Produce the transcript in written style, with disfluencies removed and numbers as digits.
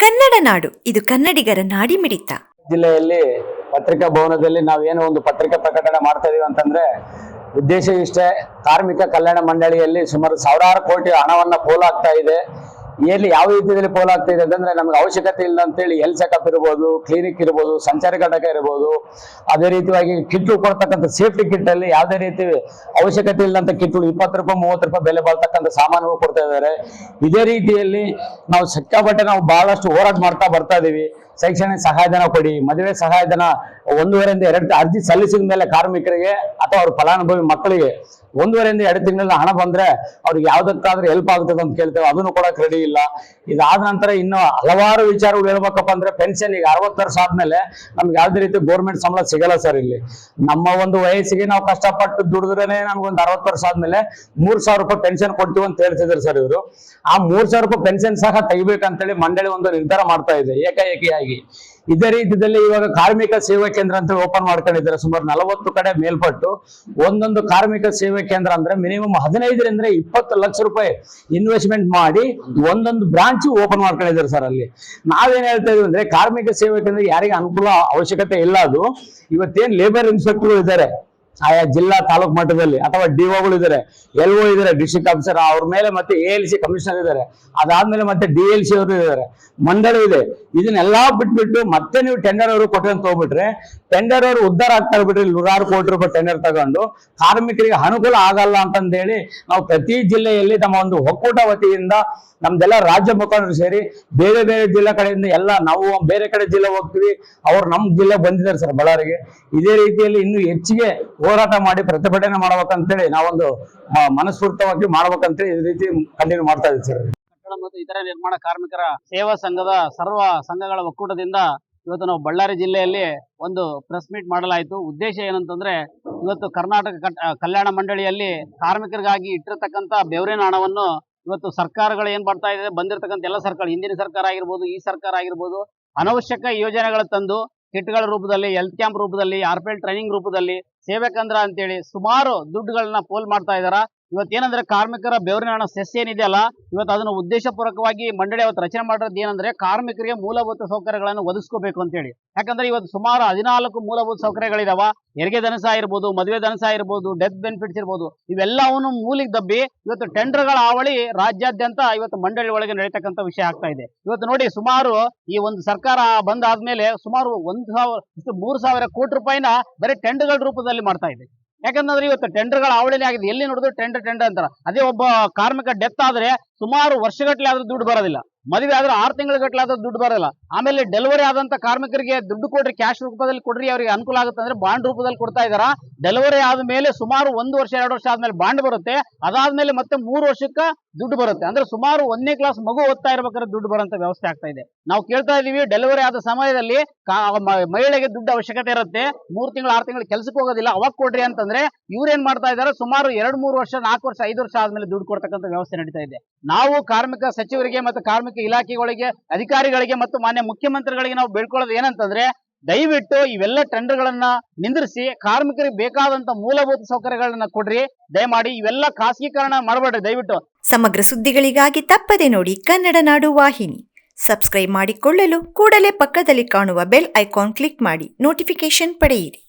ಕನ್ನಡ ನಾಡು, ಇದು ಕನ್ನಡಿಗರ ನಾಡಿಮಿಡಿತ. ಜಿಲ್ಲೆಯಲ್ಲಿ ಪತ್ರಿಕಾ ಭವನದಲ್ಲಿ ನಾವೇನೋ ಒಂದು ಪತ್ರಿಕಾ ಪ್ರಕಟಣೆ ಮಾಡ್ತಾ ಇದೀವಿ ಅಂತಂದ್ರೆ ಉದ್ದೇಶ ಇಷ್ಟೇ. ಕಾರ್ಮಿಕ ಕಲ್ಯಾಣ ಮಂಡಳಿಯಲ್ಲಿ ಸುಮಾರು ಸಾವಿರಾರು ಕೋಟಿ ಹಣವನ್ನ ಪೋಲಾಗ್ತಾ ಇದೆ. ಎಲ್ಲಿ ಯಾವ ರೀತಿಯಲ್ಲಿ ಪೋಲಾಗ್ತಾ ಇದೆ ಅಂತಂದ್ರೆ ನಮ್ಗೆ ಅವಶ್ಯಕತೆ ಇಲ್ಲ ಅಂತೇಳಿ ಹೆಲ್ತ್ ಚೆಕಪ್ ಇರ್ಬೋದು, ಕ್ಲಿನಿಕ್ ಇರ್ಬೋದು, ಸಂಚಾರಿ ಘಟಕ ಇರ್ಬೋದು, ಅದೇ ರೀತಿಯಾಗಿ ಕಿಟ್ಲು ಕೊಡ್ತಕ್ಕಂಥ ಸೇಫ್ಟಿ ಕಿಟ್ ಅಲ್ಲಿ ಯಾವುದೇ ರೀತಿ ಅವಶ್ಯಕತೆ ಇಲ್ಲಂತ ಕಿಟ್ಲು 20 ರೂಪಾಯಿ 30 ರೂಪಾಯಿ ಬೆಲೆ ಬಾಳ್ತಕ್ಕಂಥ ಸಾಮಾನುಗಳು ಕೊಡ್ತಾ ಇದ್ದಾರೆ. ಇದೇ ರೀತಿಯಲ್ಲಿ ನಾವು ಸಿಕ್ಕಾಪಟ್ಟೆ ನಾವು ಬಹಳಷ್ಟು ಹೋರಾಟ ಮಾಡ್ತಾ ಬರ್ತಾ ಇದೀವಿ. ಶೈಕ್ಷಣಿಕ ಸಹಾಯಧನ ಕೊಡಿ, ಮದುವೆ ಸಹಾಯಧನ 1.5 ಇಂದ 2 ಅರ್ಜಿ ಸಲ್ಲಿಸಿದ ಮೇಲೆ ಕಾರ್ಮಿಕರಿಗೆ ಅಥವಾ ಅವ್ರ ಫಲಾನುಭವಿ ಮಕ್ಕಳಿಗೆ 1.5 ಇಂದ 2 ತಿಂಗಳ ಹಣ ಬಂದ್ರೆ ಅವ್ರಿಗೆ ಯಾವ್ದಕ್ಕಾದ್ರೂ ಹೆಲ್ಪ್ ಆಗ್ತದೆ ಅಂತ ಕೇಳ್ತೇವೆ, ಅದನ್ನು ಕೊಡಕ್ ರೆಡಿ ಇಲ್ಲ. ಇದಾದ ನಂತರ ಇನ್ನು ಹಲವಾರು ವಿಚಾರಗಳು ಹೇಳ್ಬೇಕಪ್ಪ ಅಂದ್ರೆ ಪೆನ್ಷನ್ ಈಗ 60 ವರ್ಷ ಆದ್ಮೇಲೆ ನಮ್ಗೆ ಯಾವ್ದೇ ರೀತಿ ಗೋರ್ಮೆಂಟ್ ಸಂಬಳ ಸಿಗಲ್ಲ ಸರ್. ಇಲ್ಲಿ ನಮ್ಮ ಒಂದು ವಯಸ್ಸಿಗೆ ನಾವು ಕಷ್ಟಪಟ್ಟು ದುಡಿದ್ರೇನೆ ನಮ್ಗೊಂದು 60 ವರ್ಷ ಆದ್ಮೇಲೆ 3,000 ರೂಪಾಯಿ ಪೆನ್ಷನ್ ಕೊಡ್ತೀವಿ ಅಂತ ಹೇಳ್ತಿದ್ರು ಸರ್ ಇವರು. ಆ 3,000 ರೂಪಾಯಿ ಪೆನ್ಷನ್ ಸಹ ತೆಗಿಬೇಕಂತೇಳಿ ಮಂಡಳಿ ಒಂದು ನಿರ್ಧಾರ ಮಾಡ್ತಾ ಇದೆ ಏಕಾಏಕಿಯಾಗಿ. ಇದೇ ರೀತಿಯಲ್ಲಿ ಇವಾಗ ಕಾರ್ಮಿಕ ಸೇವಾ ಕೇಂದ್ರ ಅಂತ ಓಪನ್ ಮಾಡ್ಕೊಂಡಿದ್ದಾರೆ. ಸುಮಾರು 40 ಕಡೆ ಮೇಲ್ಪಟ್ಟು ಒಂದೊಂದು ಕಾರ್ಮಿಕ ಸೇವಾ ಕೇಂದ್ರ ಅಂದ್ರೆ ಮಿನಿಮಮ್ 15 ರಿಂದ 20 ಲಕ್ಷ ರೂಪಾಯಿ ಇನ್ವೆಸ್ಟ್ಮೆಂಟ್ ಮಾಡಿ ಒಂದೊಂದು ಬ್ರಾಂಚ್ ಓಪನ್ ಮಾಡ್ಕೊಂಡಿದ್ದಾರೆ ಸರ್. ಅಲ್ಲಿ ನಾವೇನ್ ಹೇಳ್ತಾ ಇದೀವಿ ಅಂದ್ರೆ ಕಾರ್ಮಿಕ ಸೇವಾ ಕೇಂದ್ರ ಯಾರಿಗೆ ಅನುಕೂಲ ಅವಶ್ಯಕತೆ ಇಲ್ಲ. ಅದು ಇವತ್ತೇನ್ ಲೇಬರ್ ಇನ್ಸ್ಪೆಕ್ಟರ್ ಇದ್ದಾರೆ ಆಯಾ ಜಿಲ್ಲಾ ತಾಲೂಕು ಮಟ್ಟದಲ್ಲಿ, ಅಥವಾ ಡಿಒಗಳು ಇದ್ದಾರೆ, LO ಇದ್ದಾರೆ, ಡಿಸ್ಟ್ರಿಕ್ಟ್ ಆಫೀಸರ್, ಅವ್ರ ಮೇಲೆ ಮತ್ತೆ ALC ಕಮಿಷನರ್ ಇದ್ದಾರೆ, ಅದಾದ್ಮೇಲೆ ಮತ್ತೆ DLC ಅವರು ಇದ್ದಾರೆ, ಮಂಡಳಿ ಇದೆ. ಇದನ್ನೆಲ್ಲಾ ಬಿಟ್ಬಿಟ್ಟು ಮತ್ತೆ ನೀವು ಟೆಂಡರ್ ಅವರು ಕೊಟ್ಟು ಅಂತ ಹೋಗ್ಬಿಟ್ರೆ ಟೆಂಡರ್ ಅವರು ಉದ್ಧಾರ ಆಗ್ತಾ ಬಿಟ್ರೆ 100 ಕೋಟಿ ರೂಪಾಯಿ ಟೆಂಡರ್ ತಗೊಂಡು ಕಾರ್ಮಿಕರಿಗೆ ಅನುಕೂಲ ಆಗಲ್ಲ ಅಂತಂದೇಳಿ ನಾವು ಪ್ರತಿ ಜಿಲ್ಲೆಯಲ್ಲಿ ನಮ್ಮ ಒಂದು ಒಕ್ಕೂಟ ವತಿಯಿಂದ ನಮ್ದೆಲ್ಲ ರಾಜ್ಯ ಮುಖಂಡರು ಸೇರಿ ಬೇರೆ ಬೇರೆ ಜಿಲ್ಲಾ ಕಡೆಯಿಂದ ಎಲ್ಲ ನಾವು ಬೇರೆ ಕಡೆ ಜಿಲ್ಲೆ ಹೋಗ್ತೀವಿ, ಅವ್ರು ನಮ್ ಜಿಲ್ಲೆ ಬಂದಿದ್ದಾರೆ ಸರ್ ಬಳ್ಳಾರಿಗೆ. ಇದೇ ರೀತಿಯಲ್ಲಿ ಇನ್ನು ಹೆಚ್ಚಿಗೆ ಹೋರಾಟ ಮಾಡಿ ಪ್ರತಿಭಟನೆ ಮಾಡ್ಬೇಕಂತೇಳಿ ನಾವೊಂದು ಮನಸ್ಫೂರ್ತವಾಗಿ ಮಾಡ್ಬೇಕಂತೇಳಿ ಈ ರೀತಿ ಕಂಟಿನ್ಯೂ ಮಾಡ್ತಾ ಇದ್ದೀವಿ ಸರ್. ಮತ್ತು ಇತರ ನಿರ್ಮಾಣ ಕಾರ್ಮಿಕರ ಸೇವಾ ಸಂಘದ ಸರ್ವ ಸಂಘಗಳ ಒಕ್ಕೂಟದಿಂದ ಇವತ್ತು ನಾವು ಬಳ್ಳಾರಿ ಜಿಲ್ಲೆಯಲ್ಲಿ ಒಂದು ಪ್ರೆಸ್ ಮೀಟ್ ಮಾಡಲಾಯಿತು. ಉದ್ದೇಶ ಏನಂತಂದ್ರೆ ಇವತ್ತು ಕರ್ನಾಟಕ ಕಲ್ಯಾಣ ಮಂಡಳಿಯಲ್ಲಿ ಕಾರ್ಮಿಕರಿಗಾಗಿ ಇಟ್ಟಿರತಕ್ಕಂಥ ಬೆವರಿನ ಹಣವನ್ನು ಇವತ್ತು ಸರ್ಕಾರಗಳು ಏನ್ ಮಾಡ್ತಾ ಇದೆ, ಬಂದಿರತಕ್ಕಂಥ ಎಲ್ಲ ಸರ್ಕಾರ, ಹಿಂದಿನ ಸರ್ಕಾರ ಆಗಿರ್ಬೋದು, ಈ ಸರ್ಕಾರ ಆಗಿರ್ಬೋದು, ಅನವಶ್ಯಕ ಯೋಜನೆಗಳು ತಂದು ಕಿಟ್ಗಳ ರೂಪದಲ್ಲಿ, ಹೆಲ್ತ್ ಕ್ಯಾಂಪ್ ರೂಪದಲ್ಲಿ, RPL ಟ್ರೈನಿಂಗ್ ರೂಪದಲ್ಲಿ, ಸೇವೆ ಕೇಂದ್ರ ಅಂತೇಳಿ ಸುಮಾರು ದುಡ್ಡುಗಳನ್ನ ಪೋಲ್ ಮಾಡ್ತಾ ಇದಾರ. ಇವತ್ತೇನಂದ್ರೆ ಕಾರ್ಮಿಕರ ಬೆವರಿನ ಹಣ ಸೆಸ್ ಏನಿದೆಯಲ್ಲ, ಇವತ್ತು ಅದನ್ನು ಉದ್ದೇಶಪೂರ್ವಕವಾಗಿ ಮಂಡಳಿ ಅವತ್ತು ರಚನೆ ಮಾಡೋದು ಏನಂದ್ರೆ ಕಾರ್ಮಿಕರಿಗೆ ಮೂಲಭೂತ ಸೌಕರ್ಯಗಳನ್ನು ಒದಗಿಸ್ಕೋಬೇಕು ಅಂತೇಳಿ. ಯಾಕಂದ್ರೆ ಇವತ್ತು ಸುಮಾರು 14 ಮೂಲಭೂತ ಸೌಕರ್ಯಗಳಿದಾವ. ಹೆರಿಗೆ ಧನಸ ಇರ್ಬೋದು, ಮದುವೆ ಧನಸ ಇರ್ಬೋದು, ಡೆತ್ ಬೆನಿಫಿಟ್ಸ್ ಇರ್ಬೋದು, ಇವೆಲ್ಲವನ್ನು ಮೂಲಿಗೆ ದಬ್ಬಿ ಇವತ್ತು ಟೆಂಡರ್ಗಳ ಹಾವಳಿ ರಾಜ್ಯಾದ್ಯಂತ ಇವತ್ತು ಮಂಡಳಿ ಒಳಗೆ ನಡೀತಕ್ಕಂಥ ವಿಷಯ ಆಗ್ತಾ ಇದೆ. ಇವತ್ತು ನೋಡಿ, ಸುಮಾರು ಈ ಒಂದು ಸರ್ಕಾರ ಬಂದಾದ್ಮೇಲೆ ಸುಮಾರು 3,000 ಕೋಟಿ ರೂಪಾಯಿನ ಬರೀ ಟೆಂಡರ್ಗಳ ರೂಪದಲ್ಲಿ ಮಾಡ್ತಾ ಇದೆ. ಯಾಕಂದ್ರೆ ಇವತ್ತು ಟೆಂಡರ್ಗಳ ಹಾವಳಿನೇ ಆಗಿದೆ. ಎಲ್ಲಿ ನೋಡಿದ್ರು ಟೆಂಡರ್ ಅಂತಾರ. ಅದೇ ಒಬ್ಬ ಕಾರ್ಮಿಕ ಡೆತ್ ಆದ್ರೆ ಸುಮಾರು ವರ್ಷಗಟ್ಟಲೆ ಆದ್ರೂ ದುಡ್ಡು ಬರೋದಿಲ್ಲ, ಮದುವೆ ಆದ್ರೆ 6 ತಿಂಗಳ ಆದ್ರೂ ದುಡ್ಡು ಬರೋಲ್ಲ. ಆಮೇಲೆ ಡೆಲಿವರಿ ಆದಂತ ಕಾರ್ಮಿಕರಿಗೆ ದುಡ್ಡು ಕೊಡ್ರಿ, ಕ್ಯಾಶ್ ರೂಪದಲ್ಲಿ ಕೊಡ್ರಿ, ಅವರಿಗೆ ಅನುಕೂಲ ಆಗುತ್ತೆ ಅಂದ್ರೆ ಬಾಂಡ್ ರೂಪದಲ್ಲಿ ಕೊಡ್ತಾ ಇದಾರ. ಡೆಲಿವರಿ ಆದ್ಮೇಲೆ ಸುಮಾರು 1 ವರ್ಷ 2 ವರ್ಷ ಆದ್ಮೇಲೆ ಬಾಂಡ್ ಬರುತ್ತೆ, ಅದಾದ್ಮೇಲೆ ಮತ್ತೆ 3 ವರ್ಷಕ್ಕೆ ದುಡ್ಡು ಬರುತ್ತೆ. ಅಂದ್ರೆ ಸುಮಾರು 1ನೇ ಕ್ಲಾಸ್ ಮಗು ಓದ್ತಾ ಇರ್ಬೇಕಾದ್ರೆ ದುಡ್ಡು ಬರೋಂತ ವ್ಯವಸ್ಥೆ ಆಗ್ತಾ ಇದೆ. ನಾವು ಕೇಳ್ತಾ ಇದೀವಿ, ಡೆಲಿವರಿ ಆದ ಸಮಯದಲ್ಲಿ ಮಹಿಳೆಗೆ ದುಡ್ಡು ಅವಶ್ಯಕತೆ ಇರುತ್ತೆ, 3 ತಿಂಗಳು 6 ತಿಂಗಳು ಕೆಲ್ಸಕ್ಕೆ ಹೋಗೋದಿಲ್ಲ, ಅವಾಗ ಕೊಡ್ರಿ ಅಂತಂದ್ರೆ ಇವ್ರೇನ್ ಮಾಡ್ತಾ ಇದಾರೆ, ಸುಮಾರು 2-3 ವರ್ಷ 4 ವರ್ಷ 5 ವರ್ಷ ಆದ್ಮೇಲೆ ದುಡ್ಡು ಕೊಡ್ತಕ್ಕಂಥ ವ್ಯವಸ್ಥೆ ನಡೀತಾ ಇದೆ. ನಾವು ಕಾರ್ಮಿಕ ಸಚಿವರಿಗೆ ಮತ್ತು ಕಾರ್ಮಿಕ ಇಲಾಖೆಗಳಿಗೆ, ಅಧಿಕಾರಿಗಳಿಗೆ ಮತ್ತು ಮಾನ್ಯ ಮುಖ್ಯಮಂತ್ರಿಗಳಿಗೆ ನಾವು ಬೇಡ್ಕೊಳ್ಳೋದು ಏನಂತಂದ್ರೆ, ದಯವಿಟ್ಟು ಇವೆಲ್ಲ ಟೆಂಡರ್ಗಳನ್ನ ನಿಂದಿರಿಸಿ ಕಾರ್ಮಿಕರಿಗೆ ಬೇಕಾದಂತ ಮೂಲಭೂತ ಸೌಕರ್ಯಗಳನ್ನ ಕೊಡ್ರಿ. ದಯಮಾಡಿ ಇವೆಲ್ಲ ಖಾಸಗೀಕರಣ ಮಾಡಬೇಡ್ರಿ ದಯವಿಟ್ಟು. ಸಮಗ್ರ ಸುದ್ದಿಗಳಿಗಾಗಿ ತಪ್ಪದೆ ನೋಡಿ ಕನ್ನಡ ನಾಡು ವಾಹಿನಿ. ಸಬ್ಸ್ಕ್ರೈಬ್ ಮಾಡಿಕೊಳ್ಳಲು ಕೂಡಲೇ ಪಕ್ಕದಲ್ಲಿ ಕಾಣುವ ಬೆಲ್ ಐಕಾನ್ ಕ್ಲಿಕ್ ಮಾಡಿ ನೋಟಿಫಿಕೇಶನ್ ಪಡೆಯಿರಿ.